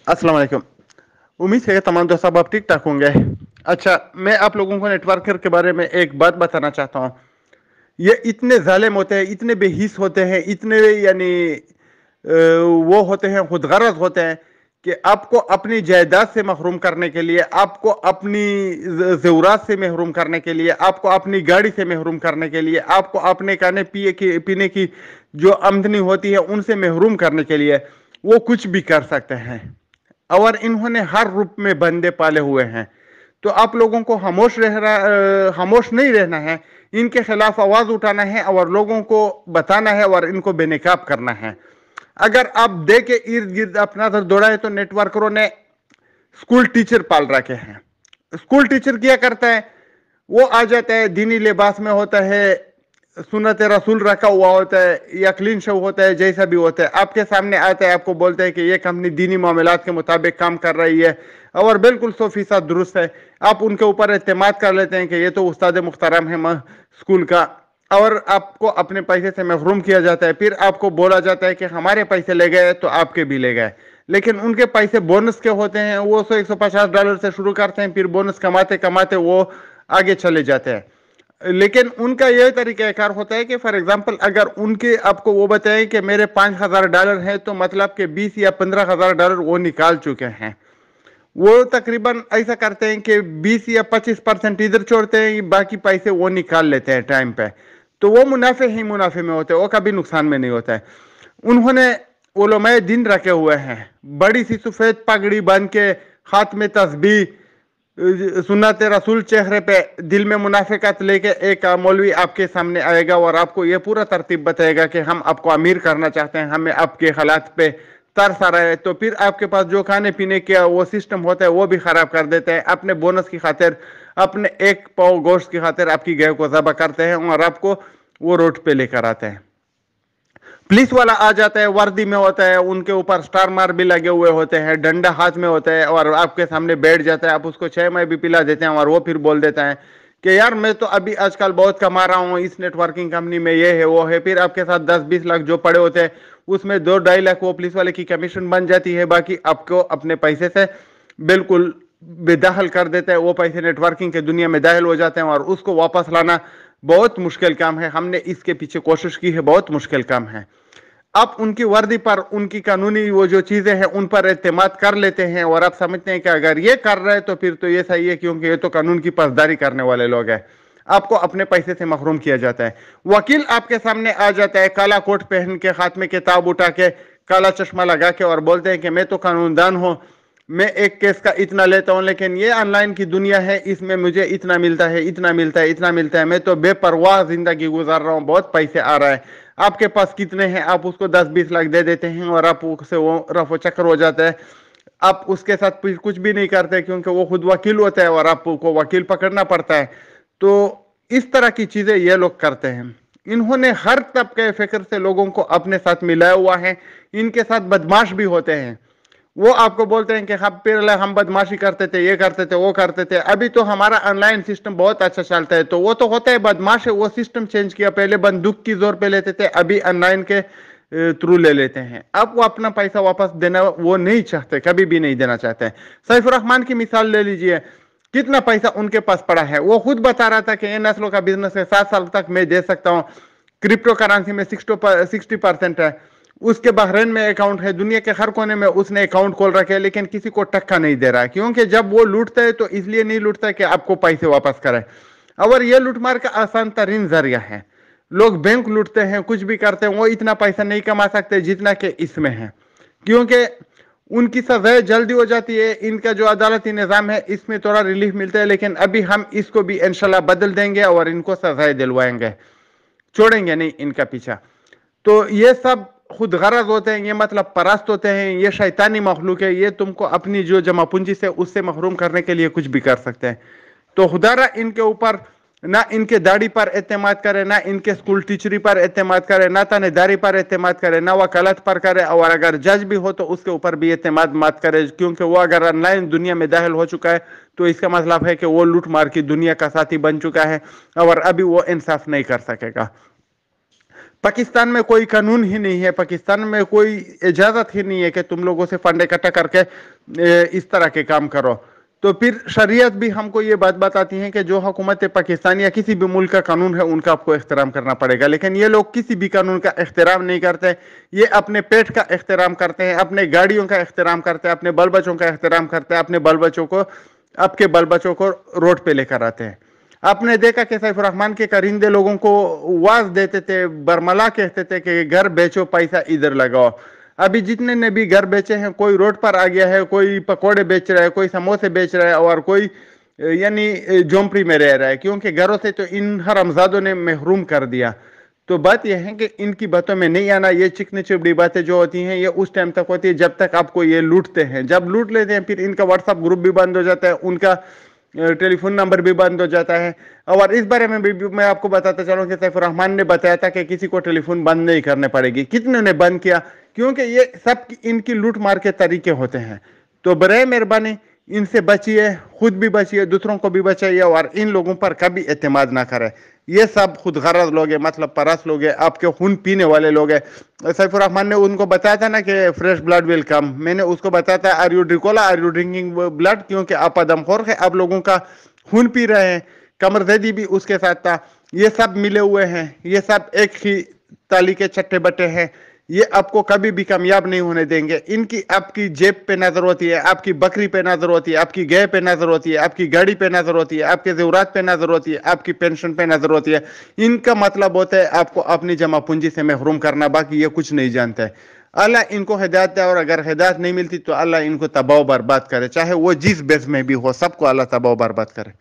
अस्सलाम वालेकुम। उम्मीद है कि तमाम दोस्त साहब आप ठीक ठाक होंगे। अच्छा, मैं आप लोगों को नेटवर्कर के बारे में एक बात बताना चाहता हूँ। ये इतने जालिम होते हैं, इतने बेहिस होते हैं, इतने वो होते हैं, खुदगर्ज होते हैं कि आपको अपनी जायदाद से महरूम करने के लिए, आपको अपनी ज़ेवरात से महरूम करने के लिए, आपको अपनी गाड़ी से महरूम करने के लिए, आपको अपने खाने पीने की जो आमदनी होती है उनसे महरूम करने के लिए वो कुछ भी कर सकते हैं। और इन्होंने हर रूप में बंदे पाले हुए हैं। तो आप लोगों को खामोश नहीं रहना है, इनके खिलाफ आवाज उठाना है और लोगों को बताना है और इनको बेनकाब करना है। अगर आप देखे इर्द गिर्द अपना नजर दौड़ाए तो नेटवर्करों ने स्कूल टीचर पाल रखे हैं। स्कूल टीचर क्या करता है, वो आ जाता है, दीनी लिबास में होता है, सुन्नत रसूल रखा हुआ होता है या क्लीन शो होता है, जैसा भी होता है, आपके सामने आता है, आपको बोलता है कि ये कंपनी दीनी मामलात के मुताबिक काम कर रही है और बिल्कुल 100% दुरुस्त है। आप उनके ऊपर एतमाद कर लेते हैं कि ये तो उस्ताद मुख्तरम है स्कूल का, और आपको अपने पैसे से महरूम किया जाता है। फिर आपको बोला जाता है कि हमारे पैसे ले गए तो आपके भी ले गए, लेकिन उनके पैसे बोनस के होते हैं। वो $150 से शुरू करते हैं, फिर बोनस कमाते कमाते वो आगे चले जाते हैं। लेकिन उनका यह तरीकाकार होता है कि फॉर एग्जांपल अगर उनके आपको वो बताएं कि मेरे $5,000 है, तो मतलब कि 20 या $15,000 वो निकाल चुके हैं। वो तकरीबन ऐसा करते हैं कि 20 या 25% इधर छोड़ते हैं, बाकी पैसे वो निकाल लेते हैं टाइम पे। तो वो मुनाफे ही मुनाफे में होते हैं, वो कभी नुकसान में नहीं होता है। उन्होंने उलमाए दिन रखे हुए हैं, बड़ी सी सफेद पगड़ी बांध के, हाथ में तस्बीह, सुन्नत रसूल चेहरे पे, दिल में मुनाफिकत लेके एक मौलवी आपके सामने आएगा और आपको ये पूरा तरतीब बताएगा कि हम आपको अमीर करना चाहते हैं, हमें आपके हालात पे तरस आ रहा है। तो फिर आपके पास जो खाने पीने का वो सिस्टम होता है वो भी खराब कर देते हैं। अपने बोनस की खातिर, अपने एक पाव गोश्त की खातिर आपकी गाय को ज़बह करते हैं और आपको वो रोड पे लेकर आते हैं। पुलिस वाला आ जाता है, वर्दी में होता है, उनके ऊपर स्टार मार भी लगे हुए होते हैं, डंडा हाथ में होता है और आपके सामने बैठ जाता है। आप उसको 6 मई भी पिला देते हैं और वो फिर बोल देता है कि यार मैं तो अभी आजकल बहुत कमा रहा हूँ, इस नेटवर्किंग कंपनी में ये है वो है। फिर आपके साथ 10-20 लाख जो पड़े होते हैं उसमें 2-2.5 लाख वो पुलिस वाले की कमीशन बन जाती है। बाकी आपको अपने पैसे से बिल्कुल बेदखल कर देता है। वो पैसे नेटवर्किंग के दुनिया में दाखिल हो जाते हैं और उसको वापस लाना बहुत मुश्किल काम है। हमने इसके पीछे कोशिश की है, बहुत मुश्किल काम है। आप उनकी वर्दी पर, उनकी कानूनी वो जो चीजें हैं उन पर एतमाद कर लेते हैं और आप समझते हैं कि अगर ये कर रहे हैं तो फिर तो ये सही है, क्योंकि ये तो कानून की पासदारी करने वाले लोग हैं। आपको अपने पैसे से महरूम किया जाता है। वकील आपके सामने आ जाता है, काला कोट पहन के, हाथ में किताब उठा के, काला चश्मा लगा के, और बोलते हैं कि मैं तो कानूनदान हूं, मैं एक केस का इतना लेता हूं, लेकिन ये ऑनलाइन की दुनिया है, इसमें मुझे इतना मिलता है, इतना मिलता है, इतना मिलता है, मैं तो बेपरवाह जिंदगी गुजार रहा हूं, बहुत पैसे आ रहा है। आपके पास कितने हैं? आप उसको 10-20 लाख दे देते हैं और आप उससे वो रफो चक्कर हो जाता है। आप उसके साथ कुछ भी नहीं करते क्योंकि वो खुद वकील होता है और आपको वकील पकड़ना पड़ता है। तो इस तरह की चीजें ये लोग करते हैं। इन्होंने हर तबके फिक्र से लोगों को अपने साथ मिलाया हुआ है। इनके साथ बदमाश भी होते हैं। वो आपको बोलते हैं कि हम बदमाशी करते थे, ये करते थे, वो करते थे, अभी तो हमारा ऑनलाइन सिस्टम बहुत अच्छा चलता है। तो वो तो होता है बदमाश है, वो सिस्टम चेंज किया, पहले बंदूक की जोर पे लेते थे, अभी ऑनलाइन के थ्रू ले लेते हैं। अब वो अपना पैसा वापस देना वो नहीं चाहते, कभी भी नहीं देना चाहते। सैफुर रहमान की मिसाल ले लीजिए, कितना पैसा उनके पास पड़ा है। वो खुद बता रहा था कि इन नस्लों का बिजनेस है, 7 साल तक मैं दे सकता हूँ। क्रिप्टो करेंसी में 60% है, उसके बहरीन में अकाउंट है, दुनिया के हर कोने में उसने अकाउंट खोल रखे हैं, लेकिन किसी को टक्का नहीं दे रहा है। क्योंकि जब वो लूटता है तो इसलिए नहीं लूटता कि आपको पैसे वापस करे, और ये लूटमार का आसान तरीन जरिया है। लोग बैंक लूटते हैं, कुछ भी करते हैं, वो इतना पैसा नहीं कमा सकते जितना कि इसमें है, क्योंकि उनकी सजाएं जल्दी हो जाती है। इनका जो अदालती निज़ाम है इसमें थोड़ा रिलीफ मिलता है, लेकिन अभी हम इसको भी इंशाल्लाह बदल देंगे और इनको सजाएं दिलवाएंगे, छोड़ेंगे नहीं इनका पीछा। तो ये सब खुद गरज होते हैं, ये मतलब परस्त होते हैं, ये शैतानी मखलूक है, ये तुमको अपनी जो जमा पूंजी से उससे महरूम करने के लिए कुछ भी कर सकते हैं। तो खुदारा इनके ऊपर ना इनके दाढ़ी पर एतमाद करे, ना इनके स्कूल टीचरी पर एतमाद करे, ना थानेदारी पर एतमाद करे, ना वकालत पर करे, और अगर जज भी हो तो उसके ऊपर भी एतमाद मत करे, क्योंकि वो अगर ऑनलाइन दुनिया में दाखिल हो चुका है तो इसका मतलब है कि वो लूट मार की दुनिया का साथी बन चुका है और अभी वो इंसाफ नहीं कर सकेगा। पाकिस्तान में कोई कानून ही नहीं है, पाकिस्तान में कोई इजाजत ही नहीं है कि तुम लोगों से फंड इकट्ठा करके इस तरह के काम करो। तो फिर शरीयत भी हमको ये बात बताती है कि जो हुकूमत पाकिस्तान या किसी भी मुल्क का कानून है उनका आपको एहतराम करना पड़ेगा, लेकिन ये लोग किसी भी कानून का एहतराम नहीं करते। ये अपने पेट का एहतराम करते हैं, अपने गाड़ियों का एहतराम करते हैं, अपने बाल बच्चों का एहतराम करते हैं, अपने बाल बच्चों को, आपके बाल बच्चों को रोड पे लेकर आते हैं। आपने देखा कि सैफुर रहमान के करिंदे लोगों को वाज देते थे, बरमला कहते थे कि घर बेचो, पैसा इधर लगाओ। अभी जितने ने भी घर बेचे हैं, कोई रोड पर आ गया है, कोई पकोड़े बेच रहा है, कोई समोसे बेच रहा है, और कोई यानी झोंपड़ी में रह रहा है, क्योंकि घरों से तो इन हरामजादों ने महरूम कर दिया। तो बात यह है कि इनकी बातों में नहीं आना। ये चिकनी चिपड़ी बातें जो होती हैं ये उस टाइम तक होती है जब तक आपको ये लूटते हैं। जब लूट लेते हैं फिर इनका व्हाट्सएप ग्रुप भी बंद हो जाता है, उनका टेलीफोन नंबर भी बंद हो जाता है। और इस बारे में भी मैं आपको बताता चलूं कि सैफुर रहमान ने बताया था कि किसी को टेलीफोन बंद नहीं करने पड़ेगी। कितने ने बंद किया? क्योंकि ये सब इनकी लूट मार के तरीके होते हैं। तो बराए मेहरबानी इनसे बचिए, खुद भी बचिए, दूसरों को भी बचाइए, और इन लोगों पर कभी एतमाद ना करें। ये सब खुद गरज लोग हैं, मतलब परस लोग हैं, आपके खून पीने वाले लोग हैं। सैफुर रहमान ने उनको बताया था ना कि फ्रेश ब्लड विल कम। मैंने उसको बताया था are you Dracula, are you drinking blood, क्योंकि आप आदमखोर है, आप लोगों का खून पी रहे हैं। कमरजैदी भी उसके साथ था। ये सब मिले हुए हैं, ये सब एक ही ताली के चट्टे बट्टे हैं। ये आपको कभी भी कामयाब नहीं होने देंगे। इनकी आपकी जेब पे नजर होती है, आपकी बकरी पे नजर होती है, आपकी गाय पे नजर होती है, आपकी गाड़ी पे नजर होती है, आपके ज़ेवरात पे नजर होती है, आपकी पेंशन पे नजर होती है। इनका मतलब होता है आपको अपनी जमा पूंजी से महरूम करना, बाकी ये कुछ नहीं जानता है। अल्लाह इनको हिदायत दे, और अगर हिदायत नहीं मिलती तो अल्लाह इनको तबाह बर्बाद करे, चाहे वो जिस बेस में भी हो, सबको अल्लाह तबाह बर्बाद करे।